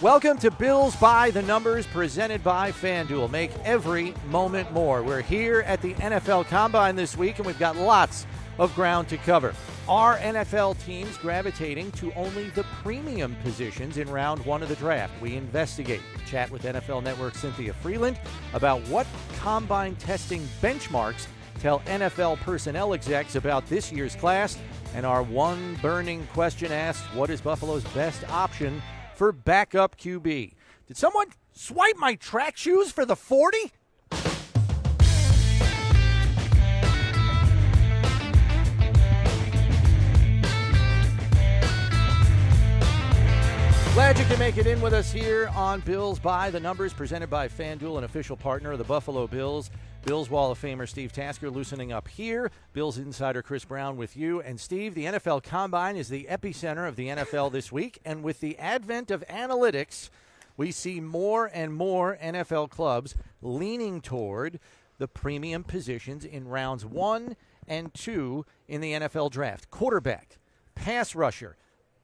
Welcome to Bills by the Numbers, presented by FanDuel. Make every moment more. We're here at the NFL Combine this week, and we've got lots of ground to cover. Are NFL teams gravitating to only the premium positions in round one of the draft? We investigate. Chat with NFL Network Cynthia Freeland about what combine testing benchmarks tell NFL personnel execs about this year's class. And our one burning question asks, what is Buffalo's best option for backup QB? Did someone swipe my track shoes for the 40? Glad you can make it in with us here on Bills by the Numbers, presented by FanDuel, an official partner of the Buffalo Bills. Bills Wall of Famer Steve Tasker loosening up here. Bills insider Chris Brown with you. And Steve, the NFL Combine is the epicenter of the NFL this week. And with the advent of analytics, we see more and more NFL clubs leaning toward the premium positions in rounds 1 and 2 in the NFL draft. Quarterback, pass rusher,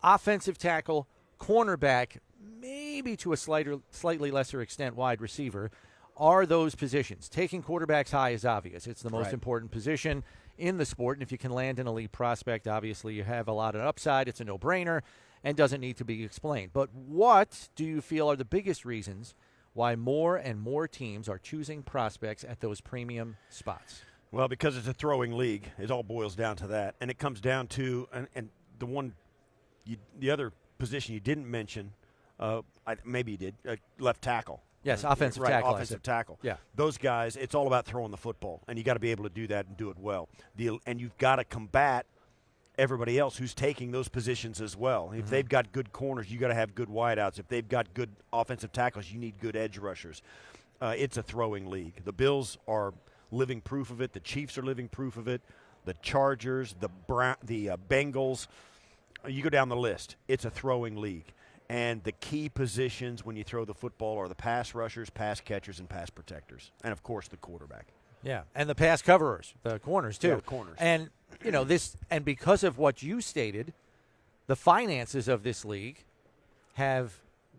offensive tackle, cornerback, maybe to a slightly lesser extent wide receiver, are those positions. Taking quarterbacks high is obvious. It's the most important position in the sport, and if you can land an elite prospect, obviously you have a lot of upside. It's a no-brainer and doesn't need to be explained. But what do you feel are the biggest reasons why more and more teams are choosing prospects at those premium spots? Well, because it's a throwing league. It all boils down to that. And it comes down to, and the other position you didn't mention, maybe you did, left tackle. Yes, offensive tackle. Offensive tackle. Yeah. Those guys, it's all about throwing the football, and you got to be able to do that and do it well. And you've got to combat everybody else who's taking those positions as well. If they've got good corners, you got to have good wideouts. If they've got good offensive tackles, you need good edge rushers. It's a throwing league. The Bills are living proof of it. The Chiefs are living proof of it. The Chargers, the Bengals. You go down the list. It's a throwing league. And the key positions when you throw the football are the pass rushers, pass catchers, and pass protectors. And, of course, the quarterback. Yeah, and the pass coverers, the corners, too. Yeah, the corners. And, and because of what you stated, the finances of this league have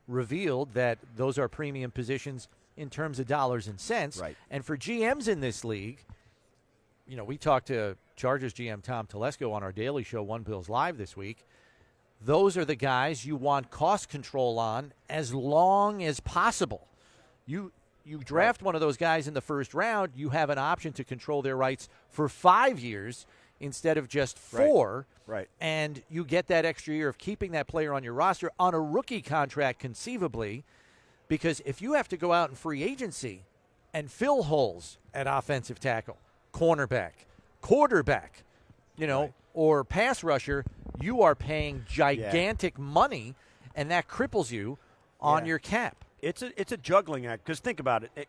revealed that those are premium positions in terms of dollars and cents. Right. And for GMs in this league, we talked to Chargers GM Tom Telesco on our daily show, One Bills Live, this week. Those are the guys you want cost control on as long as possible. You draft one of those guys in the first round, you have an option to control their rights for 5 years instead of just 4. Right. And you get that extra year of keeping that player on your roster on a rookie contract conceivably, because if you have to go out in free agency and fill holes at offensive tackle, cornerback, quarterback, or pass rusher, you are paying gigantic money, and that cripples you on your cap. It's a juggling act, because think about it.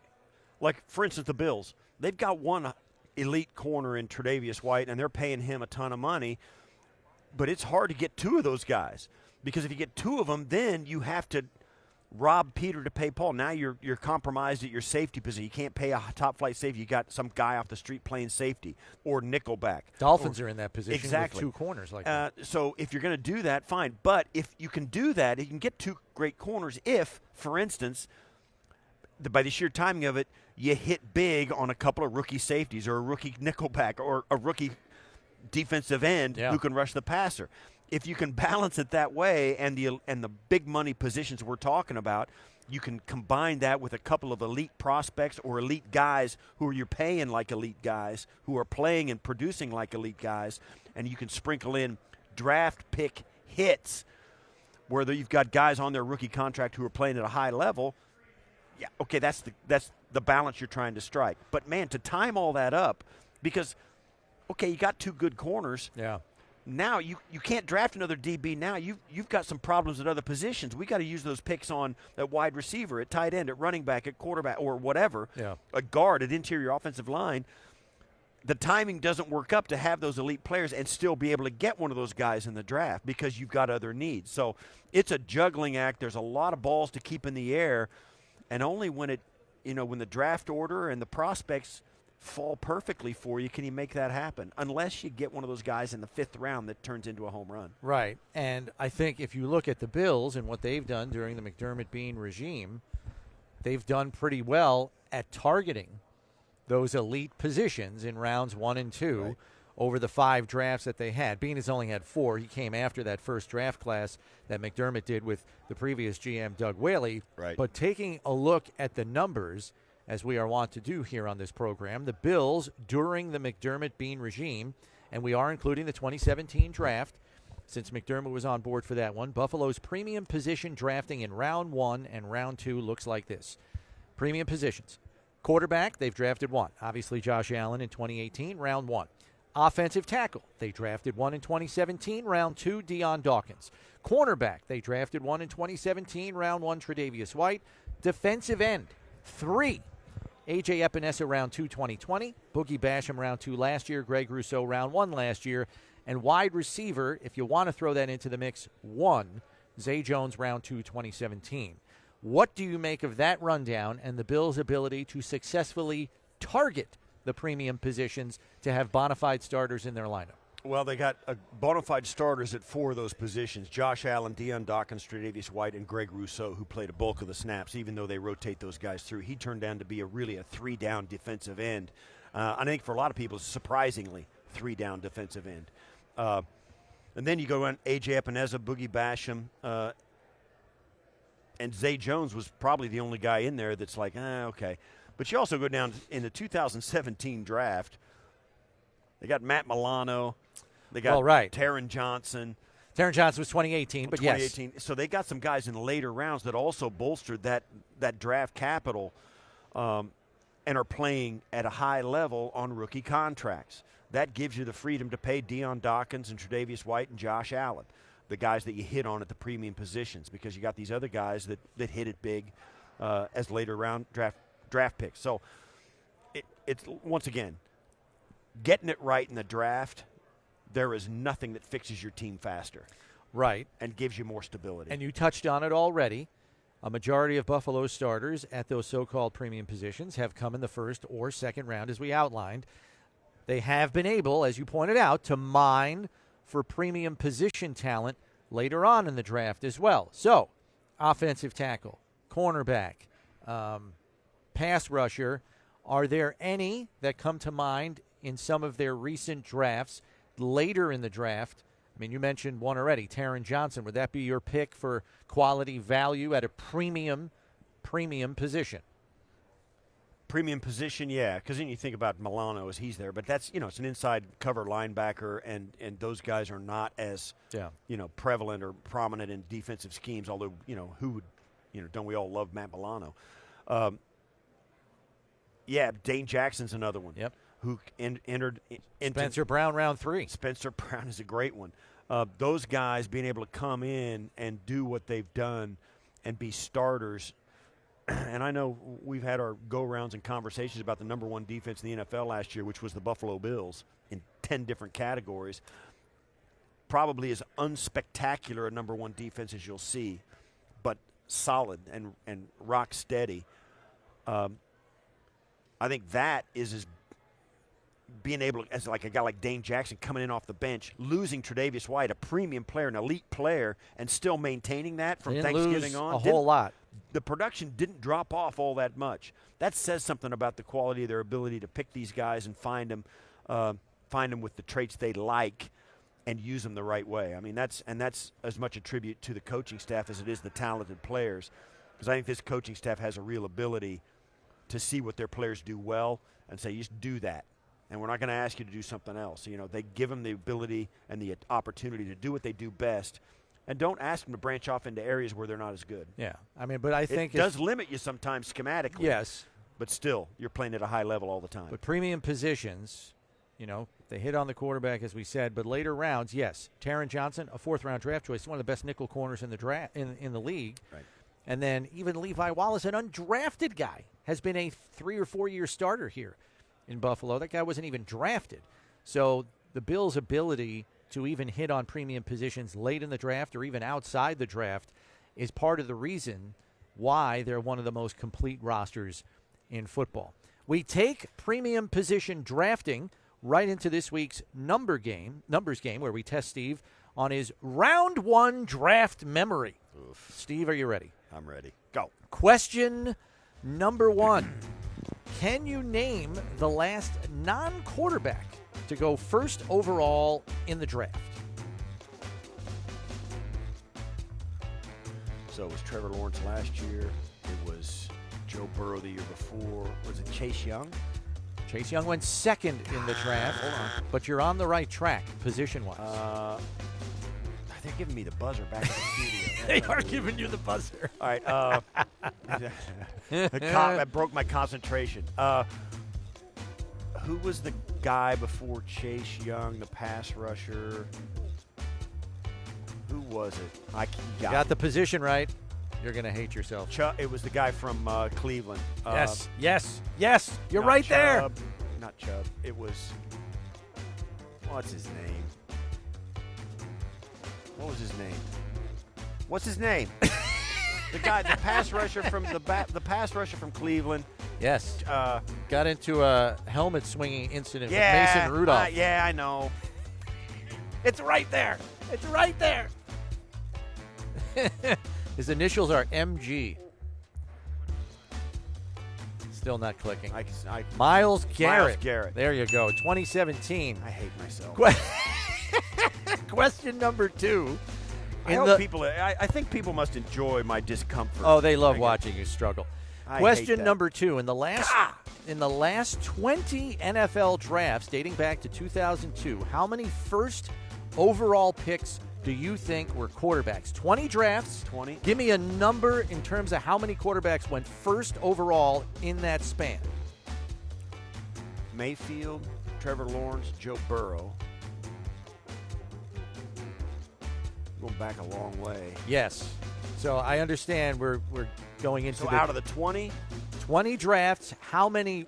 Like, for instance, the Bills, they've got one elite corner in Tre'Davious White, and they're paying him a ton of money, but it's hard to get 2 of those guys, because if you get 2 of them, then you have to rob Peter to pay Paul. Now you're compromised at your safety position. You can't pay a top-flight safety. You got some guy off the street playing safety or nickelback. Dolphins are in that position exactly. with 2 corners like that. So if you're going to do that, fine. But if you can do that, you can get 2 great corners if, for instance, by the sheer timing of it, you hit big on a couple of rookie safeties or a rookie nickelback or a rookie defensive end who can rush the passer. If you can balance it that way, and the big money positions we're talking about, you can combine that with a couple of elite prospects or elite guys who you're paying like elite guys, who are playing and producing like elite guys, and you can sprinkle in draft pick hits where you've got guys on their rookie contract who are playing at a high level. Yeah, okay, that's the balance you're trying to strike. But, man, to time all that up, because, okay, you got 2 good corners. Yeah. Now you can't draft another DB now. You've got some problems at other positions. We got to use those picks on at wide receiver, at tight end, at running back, at quarterback, or whatever, a guard, at interior offensive line. The timing doesn't work up to have those elite players and still be able to get one of those guys in the draft because you've got other needs. So it's a juggling act. There's a lot of balls to keep in the air, and only when the draft order and the prospects fall perfectly for you, can you make that happen? Unless you get one of those guys in the 5th round that turns into a home run. Right. And I think if you look at the Bills and what they've done during the McDermott Bean regime, they've done pretty well at targeting those elite positions in rounds 1 and 2 right. over the 5 drafts that they had. Bean has only had 4. He came after that first draft class that McDermott did with the previous GM, Doug Whaley. Right. But taking a look at the numbers, as we are wont to do here on this program, the Bills during the McDermott Bean regime, and we are including the 2017 draft, since McDermott was on board for that one, Buffalo's premium position drafting in round 1 and round 2 looks like this. Premium positions. Quarterback, they've drafted 1. Obviously, Josh Allen in 2018, round 1. Offensive tackle, they drafted 1 in 2017, round 2, Deion Dawkins. Cornerback, they drafted 1 in 2017, round 1, Tre'Davious White. Defensive end, 3. A.J. Epinesa, round 2, 2020. Boogie Basham, round 2 last year. Greg Rousseau, round 1 last year. And wide receiver, if you want to throw that into the mix, 1. Zay Jones, round 2, 2017. What do you make of that rundown and the Bills' ability to successfully target the premium positions to have bona fide starters in their lineup? Well, they got bona fide starters at 4 of those positions. Josh Allen, Deion Dawkins, Tre'Davious White, and Greg Rousseau, who played a bulk of the snaps, even though they rotate those guys through. He turned down to be a 3-down defensive end. I think for a lot of people, surprisingly, 3-down defensive end. And then you go on A.J. Epinesa, Boogie Basham, and Zay Jones was probably the only guy in there that's like, okay. But you also go down in the 2017 draft. They got Matt Milano. They got Taron Johnson. Taron Johnson was 2018, but 2018. Yes. So they got some guys in the later rounds that also bolstered that draft capital and are playing at a high level on rookie contracts. That gives you the freedom to pay Deion Dawkins and Tre'Davious White and Josh Allen, the guys that you hit on at the premium positions, because you got these other guys that hit it big as later round draft picks. So it's once again, getting it right in the draft, there is nothing that fixes your team faster. Right. And gives you more stability. And you touched on it already. A majority of Buffalo's starters at those so-called premium positions have come in the first or second round, as we outlined. They have been able, as you pointed out, to mine for premium position talent later on in the draft as well. So, offensive tackle, cornerback, pass rusher, are there any that come to mind in some of their recent drafts later in the draft? I mean, you mentioned one already, Taron Johnson. Would that be your pick for quality value at a premium position? Premium position, yeah, because then you think about Milano as he's there, but that's, it's an inside cover linebacker, and those guys are not as, prevalent or prominent in defensive schemes, although, who would, don't we all love Matt Milano? Yeah, Dane Jackson's another one. Yep. Who entered into Spencer Brown, round 3. Spencer Brown is a great one. Those guys being able to come in and do what they've done and be starters. And I know we've had our go-rounds and conversations about the number 1 defense in the NFL last year, which was the Buffalo Bills, in 10 different categories. Probably as unspectacular a number 1 defense as you'll see, but solid and rock steady. I think that is as being able to, as like a guy like Dane Jackson coming in off the bench, losing Tre'Davious White, a premium player, an elite player, and still maintaining that from Thanksgiving on. A whole lot. The production didn't drop off all that much. That says something about the quality of their ability to pick these guys and find them with the traits they like and use them the right way. I mean, that's as much a tribute to the coaching staff as it is the talented players, because I think this coaching staff has a real ability to see what their players do well and say, just do that. And we're not going to ask you to do something else. They give them the ability and the opportunity to do what they do best, and don't ask them to branch off into areas where they're not as good. Yeah, I mean, but I think it does limit you sometimes schematically. Yes. But still, you're playing at a high level all the time. But premium positions, they hit on the quarterback, as we said, but later rounds, yes. Taron Johnson, a 4th-round draft choice, one of the best nickel corners in the draft in the league. Right. And then even Levi Wallace, an undrafted guy, has been a 3 or 4 year starter here in Buffalo. That guy wasn't even drafted. So the Bills' ability to even hit on premium positions late in the draft or even outside the draft is part of the reason why they're one of the most complete rosters in football. We take premium position drafting right into this week's numbers game, where we test Steve on his round 1 draft memory. Oof. Steve, are you ready? I'm ready. Go. Question number 1. Can you name the last non-quarterback to go first overall in the draft? So it was Trevor Lawrence last year. It was Joe Burrow the year before. Was it Chase Young? Chase Young went second in the draft, but you're on the right track, position-wise. They're giving me the buzzer back in the studio. They are giving you the buzzer. All right. That broke my concentration. Who was the guy before Chase Young, the pass rusher? Who was it? You got the position right. You're going to hate yourself. It was the guy from Cleveland. Yes. You're not right there. Chubb. Not Chubb. It was, what's his name? What was his name? What's his name? The pass rusher from the pass rusher from Cleveland. Yes. Got into a helmet swinging incident with Yeah, Mason Rudolph. yeah, I know. It's right there. It's right there. His initials are MG. Still not clicking. Myles Garrett. Myles Garrett. There you go. 2017. I hate myself. Question number 2. I think people must enjoy my discomfort. Oh, they love watching you struggle. Question hate that. number 2. In the last 20 NFL drafts dating back to 2002, how many first overall picks do you think were quarterbacks? 20 drafts. 20. Give me a number in terms of how many quarterbacks went first overall in that span. Mayfield, Trevor Lawrence, Joe Burrow. Going back a long way. Yes. So I understand we're going into out of the 20? 20 drafts, how many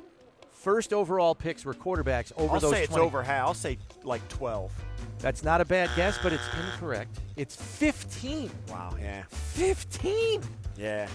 first overall picks were quarterbacks over those 20? I'll say it's over half. I'll say like 12. That's not a bad guess, but it's incorrect. It's 15. Wow, yeah. 15. Yeah.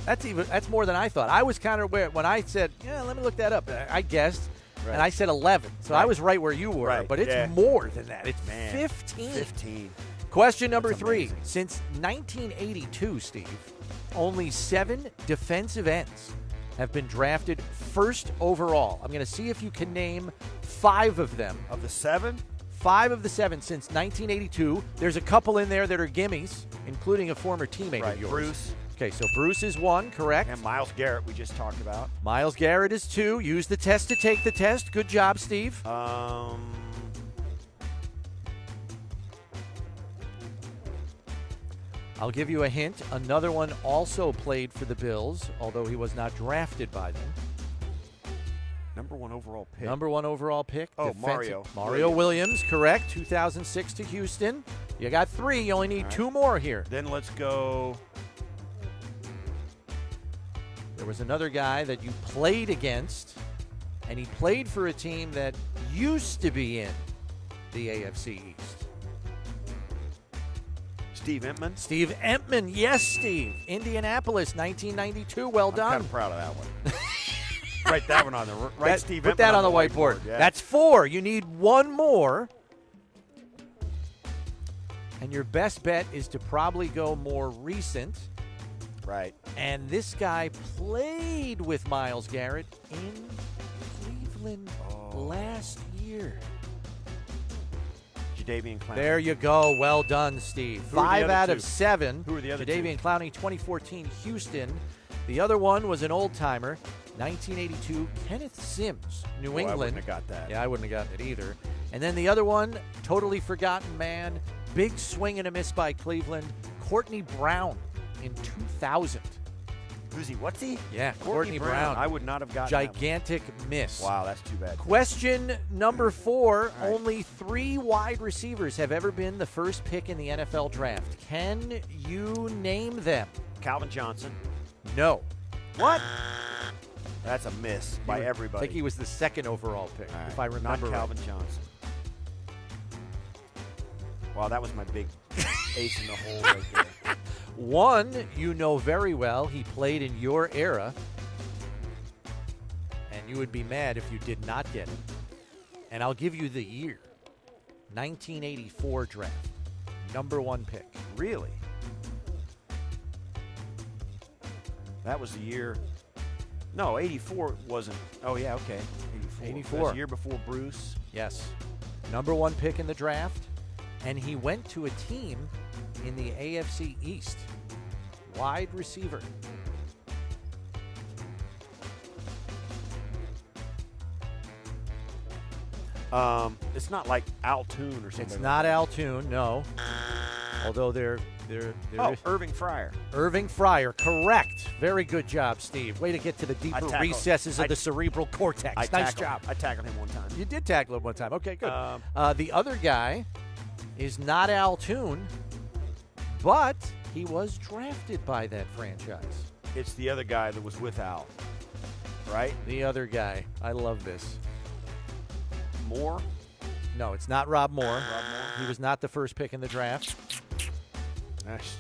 That's more than I thought. I was kind of when I said, let me look that up. I guessed, and I said 11. So I was right where you were, but it's more than that. It's 15. 15. Question number 3. Amazing. Since 1982, Steve, only 7 defensive ends have been drafted first overall. I'm going to see if you can name 5 of them. Of the 7? 5 of the 7 since 1982. There's a couple in there that are gimmies, including a former teammate of yours. Bruce. Okay, so Bruce is 1, correct? And Myles Garrett we just talked about. Myles Garrett is 2. Use the test to take the test. Good job, Steve. I'll give you a hint. Another one also played for the Bills, although he was not drafted by them. Number 1 overall pick. Number 1 overall pick. Oh, Mario Williams, correct. 2006 to Houston. You got 3. You only need 2 more here. Then let's go. There was another guy that you played against, and he played for a team that used to be in the AFC East. Steve Entman. Steve Entman. Yes, Steve. Indianapolis, 1992. Well done. I'm kind of proud of that one. Write that one on the Steve Put Entman that on the whiteboard. Yeah. That's 4. You need 1 more. And your best bet is to probably go more recent. Right. And this guy played with Myles Garrett in Cleveland last year. Jadeveon Clowney. There you go. Well done, Steve. 5 out of 7. Who are the other Jadeveon Clowney, 2014 Houston. The other one was an old-timer, 1982 Kenneth Sims, New England. I wouldn't have got that. Yeah, I wouldn't have gotten it either. And then the other one, totally forgotten man, big swing and a miss by Cleveland, Courtney Brown in 2000. Who's he? What's he? Yeah, Courtney Brown. I would not have gotten Gigantic miss. Wow, that's too bad. Question number 4. Right. Only 3 wide receivers have ever been the first pick in the NFL draft. Can you name them? Calvin Johnson. No. What? That's a miss by everybody. I think he was the 2nd overall pick, All right. if I remember Not Calvin right. Johnson. Wow, that was my big ace in the hole right there. One you know very well. He played in your era. And and you would be mad if you did not get it. And I'll give you the year. 1984 draft. Number 1 pick. Really? That was the year. No, 84 wasn't. Oh, yeah, okay. 84. 84. That was the year before Bruce. Yes. Number 1 pick in the draft. And he went to a team in the AFC East. Wide receiver. It's not like Altoon or something. It's not Altoon, no. Although they're Irving Fryer. Irving Fryer, correct. Very good job, Steve. Way to get to the deeper recesses of the cerebral cortex. Nice job. I tackled him one time. You did tackle him one time. Okay, good. The other guy is not Altoon, but he was drafted by that franchise. It's the other guy that was with Al, right? The other guy. I love this. Moore? No, it's not Rob Moore. He was not the first pick in the draft.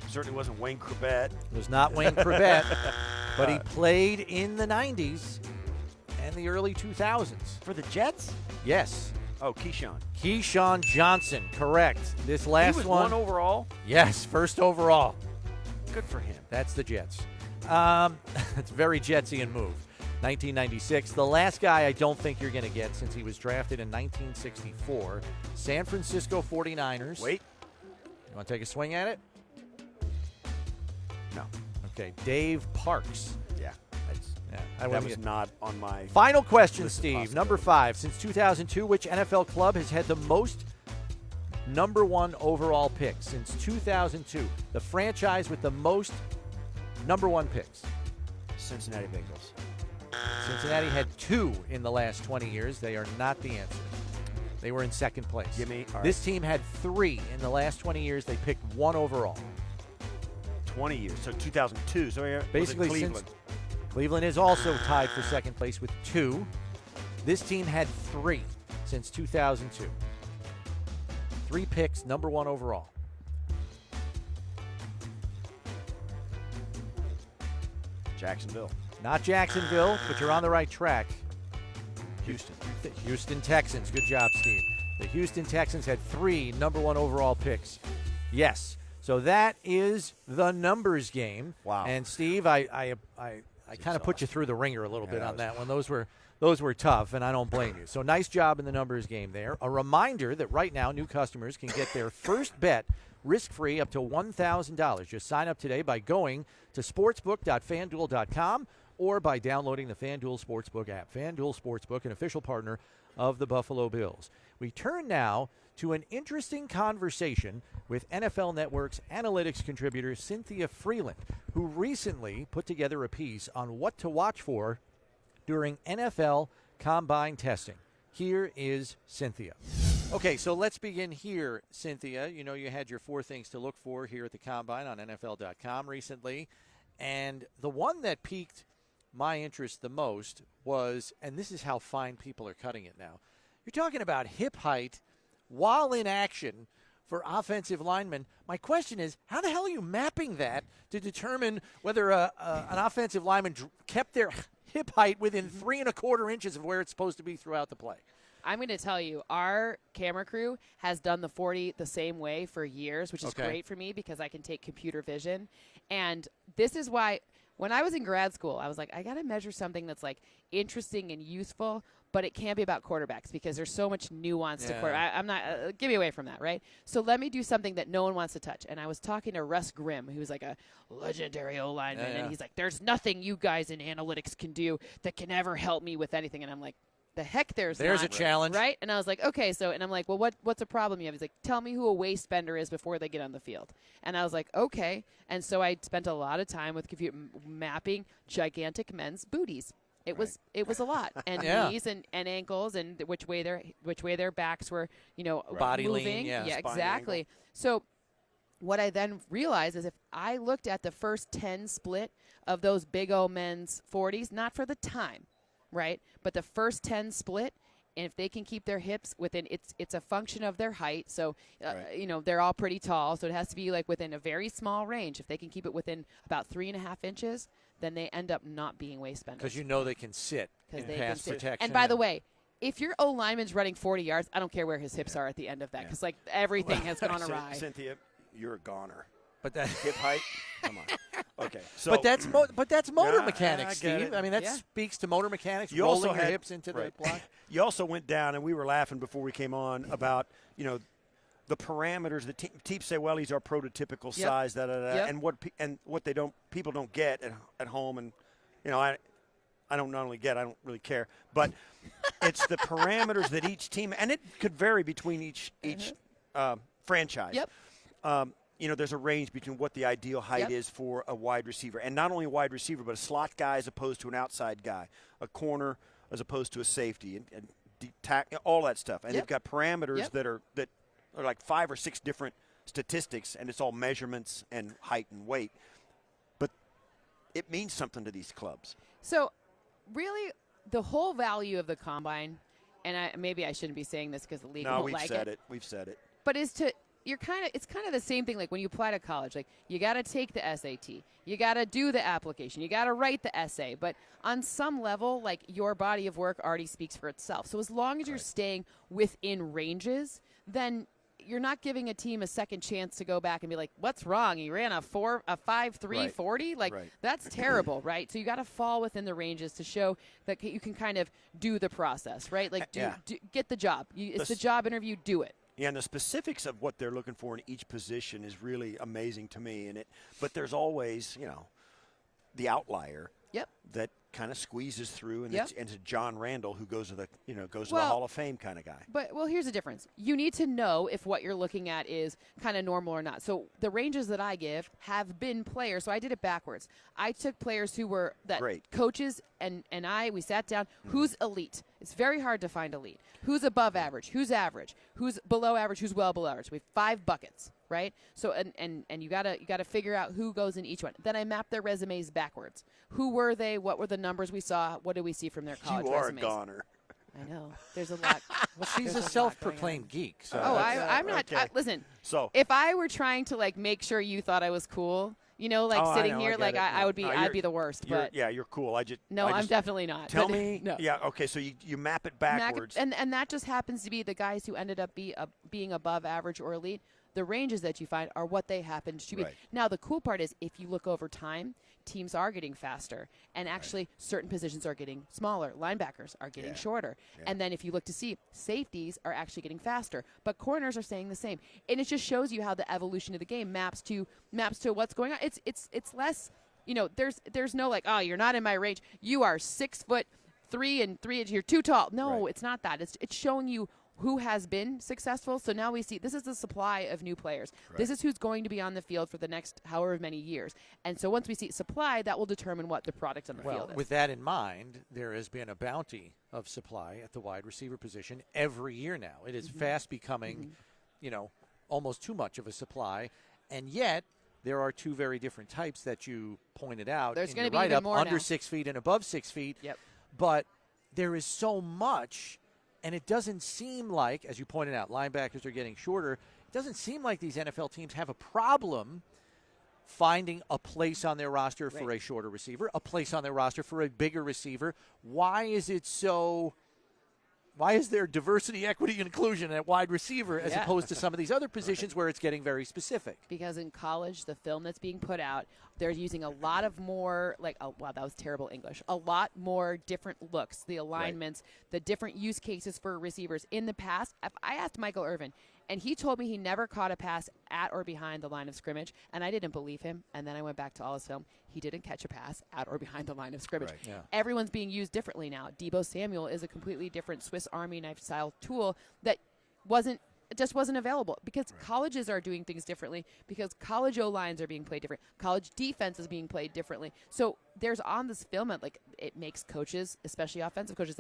Certainly wasn't Wayne Corbett. It was not Wayne Corbett, but he played in the 90s and the early 2000s. For the Jets? Yes. Oh, Keyshawn. Keyshawn Johnson, correct. This last he was one. 1 overall? Yes, first overall. Good for him. That's the Jets. It's a very Jetsian move. 1996. The last guy I don't think you're going to get since he was drafted in 1964. San Francisco 49ers. Wait. You want to take a swing at it? No. Okay, Dave Parks. Yeah. That was not on my final question, list of Steve. Number 5. Since 2002, which NFL club has had the most number 1 overall picks? Since 2002, the franchise with the most number 1 picks. Cincinnati Bengals. Cincinnati had 2 in the last 20 years. They are not the answer. They were in second place. This team had 3 in the last 20 years. They picked 1 overall. 20 years, so 2002. So basically, Cleveland. Cleveland is also tied for second place with 2. This team had 3 since 2002. 3 picks, number 1 overall. Jacksonville. Not Jacksonville, but you're on the right track. Houston. Houston Texans. Good job, Steve. The Houston Texans had 3 number 1 overall picks. Yes. So that is the numbers game. Wow. And Steve, I kind of put you through the ringer a little bit on that one. Those were tough, and I don't blame you. So nice job in the numbers game there. A reminder that right now new customers can get their first bet risk-free up to $1,000. Just sign up today by going to sportsbook.fanduel.com or by downloading the FanDuel Sportsbook app. FanDuel Sportsbook, an official partner of the Buffalo Bills. We turn now to an interesting conversation with NFL Network's analytics contributor Cynthia Freeland, who recently put together a piece on what to watch for during NFL combine testing. Here is Cynthia. Okay, so let's begin here, Cynthia. You know, you had your 4 things to look for here at the combine on NFL.com recently, and the one that piqued my interest the most was, and this is how fine people are cutting it now, you're talking about hip height while in action for offensive linemen. My question is, how the hell are you mapping that to determine whether an offensive lineman kept their hip height within 3 1/4 inches of where it's supposed to be throughout the play? I'm going to tell you, our camera crew has done the 40 the same way for years, which is great for me because I can take computer vision. And this is why when I was in grad school, I was like, I got to measure something that's like interesting and useful, but it can't be about quarterbacks because there's so much nuance to quarterback. I'm not give me away from that, right? So let me do something that no one wants to touch. And I was talking to Russ Grimm, who's like a legendary O-lineman, and he's like, there's nothing you guys in analytics can do that can ever help me with anything. And I'm like, the heck there's not, a challenge. Right? And I was like, okay, so, and I'm like, well, what's a problem you have? He's like, tell me who a waist bender is before they get on the field. And I was like, okay. And so I spent a lot of time with computer mapping gigantic men's booties. It was a lot, and knees and ankles, and which way their backs were, body moving. lean, yeah, exactly. Angle. So what I then realized is if I looked at the first 10 split of those big O men's 40s, not for the time, right, but the first 10 split, and if they can keep their hips within, it's a function of their height. So, they're all pretty tall, so it has to be like within a very small range. If they can keep it within about 3.5 inches, then they end up not being waste spenders. Because you know they can sit in pass protection. And by the way, if your O-lineman's running 40 yards, I don't care where his hips are at the end of that, because like everything has gone awry. Cynthia, you're a goner. But that hip height, come on. Okay, so but that's motor mechanics, I get Steve. it. I mean, that speaks to motor mechanics. You rolling also your had, hips into the block. You also went down, and we were laughing before we came on about the parameters. The teams say, well, he's our prototypical size, and what they don't people don't get at home, and I don't not only get, I don't really care, but it's the parameters that each team, and it could vary between each franchise. Yep. There's a range between what the ideal height is for a wide receiver, and not only a wide receiver, but a slot guy as opposed to an outside guy, a corner as opposed to a safety, and all that stuff. And they've got parameters that are like 5 or 6 different statistics, and it's all measurements and height and weight. But it means something to these clubs. So, really, the whole value of the combine, and maybe I shouldn't be saying this because the league won't like it. We've said it. But it's kind of the same thing like when you apply to college. Like, you got to take the SAT. You got to do the application. You got to write the essay. But on some level, like, your body of work already speaks for itself. So as long as you're staying within ranges, then you're not giving a team a second chance to go back and be like, what's wrong? You ran a 5.3 40? Like, that's terrible, right? So you got to fall within the ranges to show that you can kind of do the process, right? Like, get the job. It's the job interview. Do it. Yeah, and the specifics of what they're looking for in each position is really amazing to me. But there's always, the outlier that kind of squeezes through, and it's John Randall, who goes to the the Hall of Fame kind of guy. But here's the difference. You need to know if what you're looking at is kind of normal or not. So the ranges that I give have been players. So I did it backwards. I took players who were coaches and we sat down. Who's elite? It's very hard to find elite. Who's above average? Who's average? Who's below average? Who's well below average? We have 5 buckets, right? So and you gotta figure out who goes in each one. Then I mapped their resumes backwards. Who were they? What were the numbers we saw? What did we see from their college resumes? You are a goner. I know. There's a lot. Well, she's a self-proclaimed geek. So I'm not. Okay. Listen. So if I were trying to make sure you thought I was cool, sitting here, I would be. I'd be the worst. But you're cool. I'm definitely not. Tell me. No. Yeah. Okay. So you map it backwards, and that just happens to be the guys who ended up being above average or elite. The ranges that you find are what they happen to be. Right. Now, the cool part is if you look over time, teams are getting faster. And actually, certain positions are getting smaller. Linebackers are getting shorter. Yeah. And then if you look to see, safeties are actually getting faster. But corners are staying the same. And it just shows you how the evolution of the game maps to what's going on. It's less, there's no you're not in my range. You are 6'3" and 3 inches. You're too tall. No, it's not that. It's showing you who has been successful. So now we see this is the supply of new players. Right. This is who's going to be on the field for the next however many years. And so once we see supply, that will determine what the product on the field is. With that in mind, there has been a bounty of supply at the wide receiver position every year now. It is fast becoming, almost too much of a supply. And yet, there are 2 very different types that you pointed out. There's going to be even more under now. 6 feet and above 6 feet. Yep. But there is so much. And it doesn't seem like, as you pointed out, linebackers are getting shorter. It doesn't seem like these NFL teams have a problem finding a place on their roster for a shorter receiver, a place on their roster for a bigger receiver. Why is there diversity, equity, and inclusion at wide receiver as opposed to some of these other positions where it's getting very specific? Because in college, the film that's being put out, they're using a lot of more, wow, that was terrible English, a lot more different looks, the alignments, the different use cases for receivers. In the past, I asked Michael Irvin, and he told me he never caught a pass at or behind the line of scrimmage, and I didn't believe him. And then I went back to all his film. He didn't catch a pass at or behind the line of scrimmage. Right, yeah. Everyone's being used differently now. Deebo Samuel is a completely different Swiss Army knife style tool that just wasn't available because colleges are doing things differently, because college O-lines are being played different. College defense is being played differently. So there's on this film, it makes coaches, especially offensive coaches,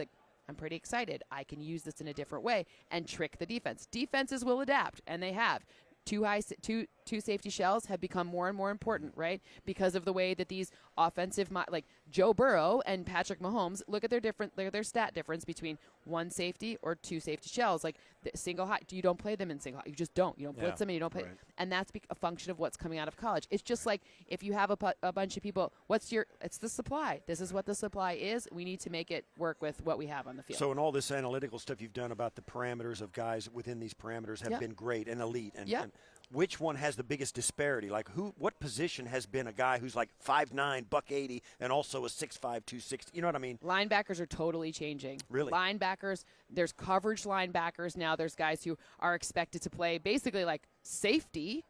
I'm pretty excited. I can use this in a different way and trick the defense. Defenses will adapt, and they have. two safety shells have become more and more important, right? Because of the way that these offensive, like Joe Burrow and Patrick Mahomes, look at their stat difference between one safety or two safety shells. Like single high, you don't play them in single high. You just don't. You don't blitz them and you don't play. Right. And that's a function of what's coming out of college. It's just like if you have a bunch of people, it's the supply. This is what the supply is. We need to make it work with what we have on the field. So in all this analytical stuff you've done about the parameters of guys within these parameters have been great and elite. And which one has the biggest disparity? Like what position has been a guy who's like 5'9", buck 80, and also a 6'5", 260? You know what I mean? Linebackers are totally changing. Really? Linebackers, there's coverage linebackers now. There's guys who are expected to play basically like safety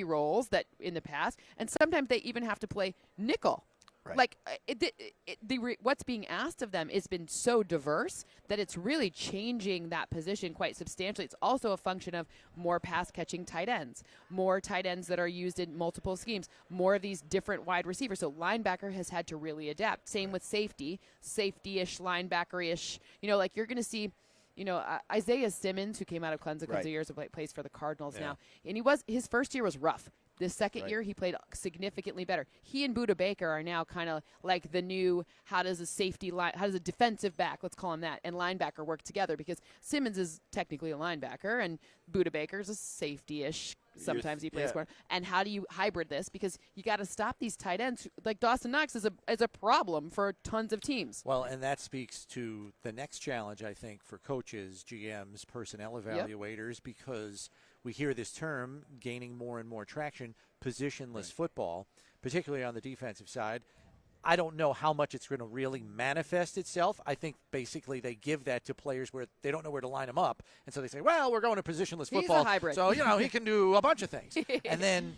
roles that in the past, and sometimes they even have to play nickel. Right. Like what's being asked of them has been so diverse that it's really changing that position quite substantially. It's also a function of more pass-catching tight ends, more tight ends that are used in multiple schemes, more of these different wide receivers. So linebacker has had to really adapt. Same with safety-ish, linebacker-ish. Like you're going to see, Isaiah Simmons, who came out of Clemson a couple of years ago, plays for the Cardinals now, and his first year was rough. This second year, he played significantly better. He and Budda Baker are now kind of like the new, how does a defensive back, let's call him that, and linebacker work together, because Simmons is technically a linebacker and Budda Baker's a safety-ish. Sometimes he plays corner. And how do you hybrid this? Because you got to stop these tight ends. Like Dawson Knox is a problem for tons of teams. Well, and that speaks to the next challenge, I think, for coaches, GMs, personnel evaluators, because we hear this term gaining more and more traction, positionless football, particularly on the defensive side. I don't know how much it's going to really manifest itself. I think basically they give that to players where they don't know where to line them up. And so they say, well, we're going to positionless football. He's a hybrid. So, he can do a bunch of things. And then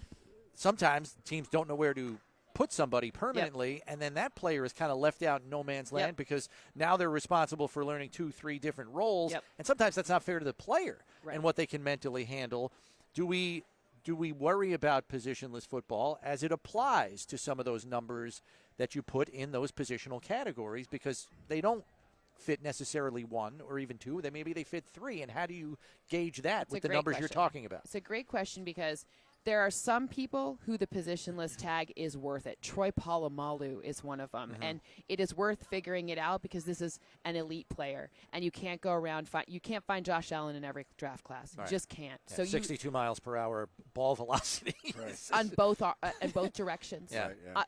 sometimes teams don't know where to put somebody permanently, and then that player is kind of left out in no man's land because now they're responsible for learning 2-3 different roles. And sometimes that's not fair to the player and what they can mentally handle. Do we worry about positionless football as it applies to some of those numbers that you put in those positional categories, because they don't fit necessarily one or even two, maybe they fit three, and how do you gauge that with the numbers you're talking about? It's a great question, because there are some people who the positionless tag is worth it. Troy Polamalu is one of them. And it is worth figuring it out because this is an elite player. And you can't go around, you can't find Josh Allen in every draft class. You just can't. So 62 miles per hour ball velocity. On both directions.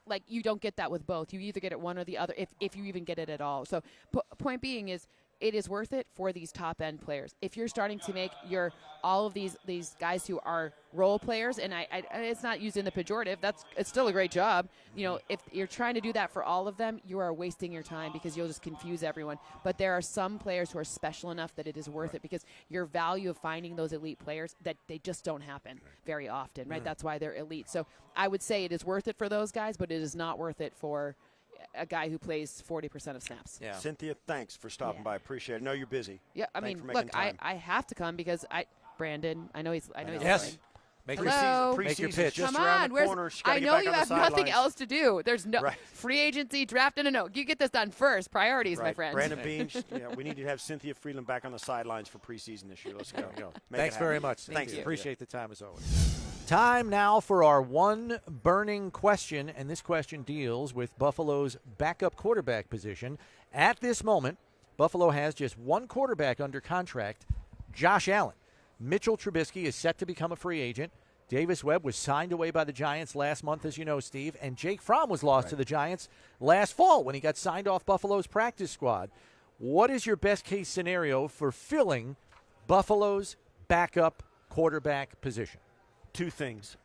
Like you don't get that with both. You either get it one or the other, if you even get it at all. So point being is, it is worth it for these top-end players. If you're starting to make all of these guys who are role players, and it's not used in the pejorative, it's still a great job. If you're trying to do that for all of them, you are wasting your time because you'll just confuse everyone. But there are some players who are special enough that it is worth it, because your value of finding those elite players, that they just don't happen very often, right? That's why they're elite. So I would say it is worth it for those guys, but it is not worth it for a guy who plays 40% of snaps. Cynthia, thanks for stopping by. Appreciate it. I know you're busy. Yeah, I mean, look, I have to come because Brandon, I know he's yes. Make your pitch. Come on, I know you have nothing else to do. There's no free agency, draft, and a note. You get this done first. Priorities, my friend. Brandon Beans, we need to have Cynthia Freeland back on the sidelines for preseason this year. Let's go. Thanks very much. Thanks. Appreciate the time as always. Time now for our one burning question, and this question deals with Buffalo's backup quarterback position. At this moment, Buffalo has just one quarterback under contract, Josh Allen. Mitchell Trubisky is set to become a free agent. Davis Webb was signed away by the Giants last month, as you know, Steve, and Jake Fromm was lost to the Giants last fall when he got signed off Buffalo's practice squad. What is your best-case scenario for filling Buffalo's backup quarterback position? Two things.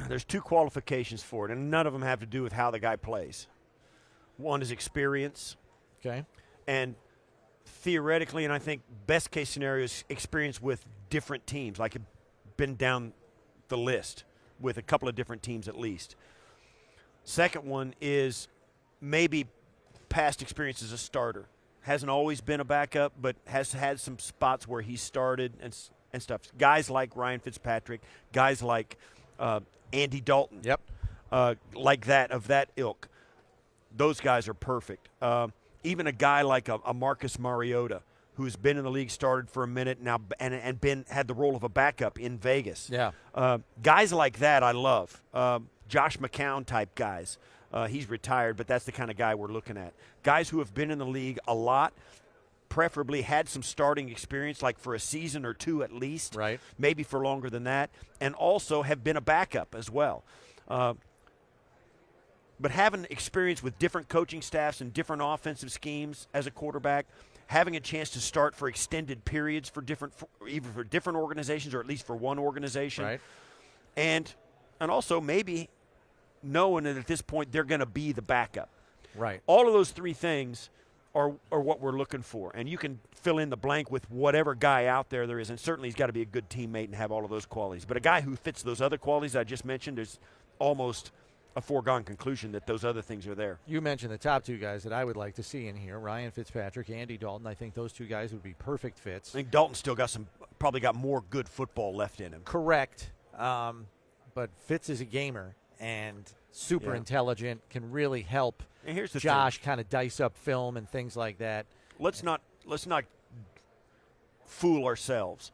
There's two qualifications for it, and none of them have to do with how the guy plays. One is experience. Okay. And theoretically, and I think best case scenario is experience with different teams, like been down the list with a couple of different teams at least. Second one is maybe past experience as a starter. Hasn't always been a backup, but has had some spots where he started and stuff. Guys like Ryan Fitzpatrick, guys like Andy Dalton, like that, of that ilk. Those guys are perfect. Even a guy like a Marcus Mariota, who's been in the league, started for a minute now, and had the role of a backup in Vegas. Yeah. Guys like that I love. Josh McCown type guys. He's retired, but that's the kind of guy we're looking at. Guys who have been in the league a lot, preferably had some starting experience, like for a season or two at least, right? Maybe for longer than that, and also have been a backup as well. But having experience with different coaching staffs and different offensive schemes as a quarterback, having a chance to start for extended periods for either for different organizations or at least for one organization, right? And also maybe knowing that at this point they're going to be the backup. Right. All of those three things are what we're looking for. And you can fill in the blank with whatever guy out there is. And certainly he's got to be a good teammate and have all of those qualities. But a guy who fits those other qualities I just mentioned, is almost a foregone conclusion that those other things are there. You mentioned the top two guys that I would like to see in here, Ryan Fitzpatrick, Andy Dalton. I think those two guys would be perfect fits. I think Dalton's still probably got more good football left in him. Correct. But Fitz is a gamer and super intelligent, can really help and here's the Josh kind of dice up film and things like that. Let's not fool ourselves.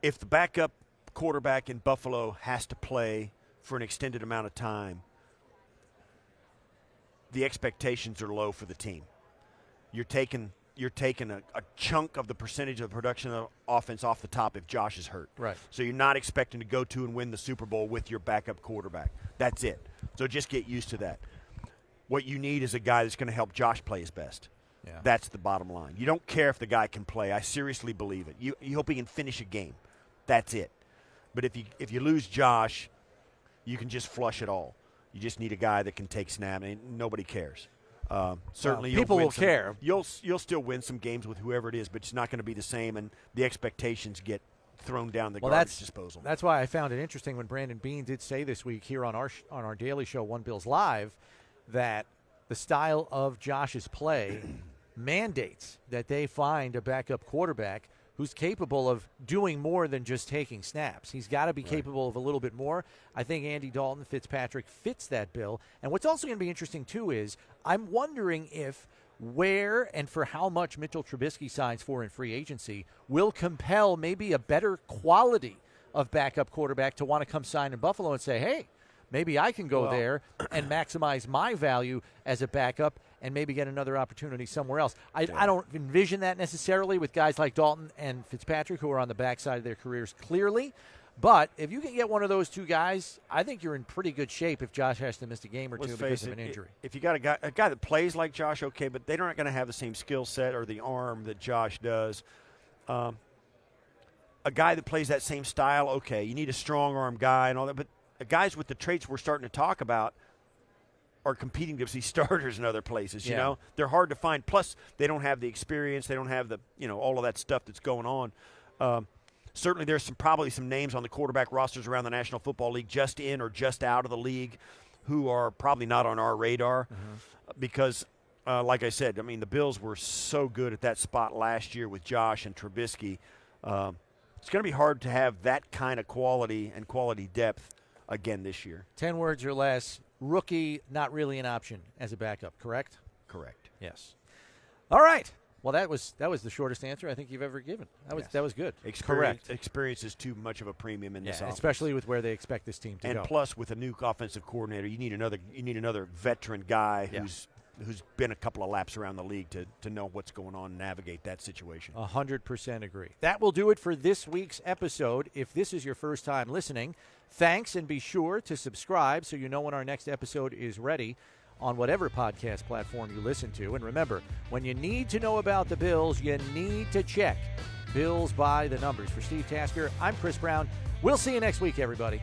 If the backup quarterback in Buffalo has to play for an extended amount of time, the expectations are low for the team. You're taking a chunk of the percentage of production of offense off the top if Josh is hurt. Right. So you're not expecting to go to and win the Super Bowl with your backup quarterback. That's it. So just get used to that. What you need is a guy that's going to help Josh play his best. Yeah. That's the bottom line. You don't care if the guy can play. I seriously believe it. You hope he can finish a game. That's it. But if you lose Josh, you can just flush it all. You just need a guy that can take snap, and nobody cares. Certainly, people will care. You'll still win some games with whoever it is, but it's not going to be the same, and the expectations get thrown down the garbage disposal. That's why I found it interesting when Brandon Beane did say this week here on our daily show, One Bills Live, that the style of Josh's play mandates that they find a backup quarterback who's capable of doing more than just taking snaps. He's got to be capable of a little bit more. I think Andy Dalton, Fitzpatrick fits that bill. And what's also going to be interesting, too, is I'm wondering if where and for how much Mitchell Trubisky signs for in free agency will compel maybe a better quality of backup quarterback to want to come sign in Buffalo and say, hey, maybe I can go there and maximize my value as a backup and maybe get another opportunity somewhere else. I don't envision that necessarily with guys like Dalton and Fitzpatrick who are on the backside of their careers clearly. But if you can get one of those two guys, I think you're in pretty good shape if Josh has to miss a game or two because of an injury. If you got a guy that plays like Josh, okay, but they're not going to have the same skill set or the arm that Josh does. A guy that plays that same style, okay, you need a strong arm guy and all that, but guys with the traits we're starting to talk about are competing to see starters in other places. You know, they're hard to find. Plus, they don't have the experience. They don't have the all of that stuff that's going on. Certainly, there's probably some names on the quarterback rosters around the National Football League, just in or just out of the league, who are probably not on our radar because, like I said, I mean the Bills were so good at that spot last year with Josh and Trubisky. It's going to be hard to have that kind of quality and quality depth again this year. 10 words or less. Rookie, not really an option as a backup, correct? Correct. Yes. All right. Well, that was the shortest answer I think you've ever given. That was good. Correct. Experience is too much of a premium in this offense, especially with where they expect this team to go. And plus, with a new offensive coordinator, you need another veteran guy who's been a couple of laps around the league to know what's going on and navigate that situation. 100% agree. That will do it for this week's episode. If this is your first time listening, thanks, and be sure to subscribe so you know when our next episode is ready on whatever podcast platform you listen to. And remember, when you need to know about the Bills, you need to check Bills by the Numbers. For Steve Tasker, I'm Chris Brown. We'll see you next week, everybody.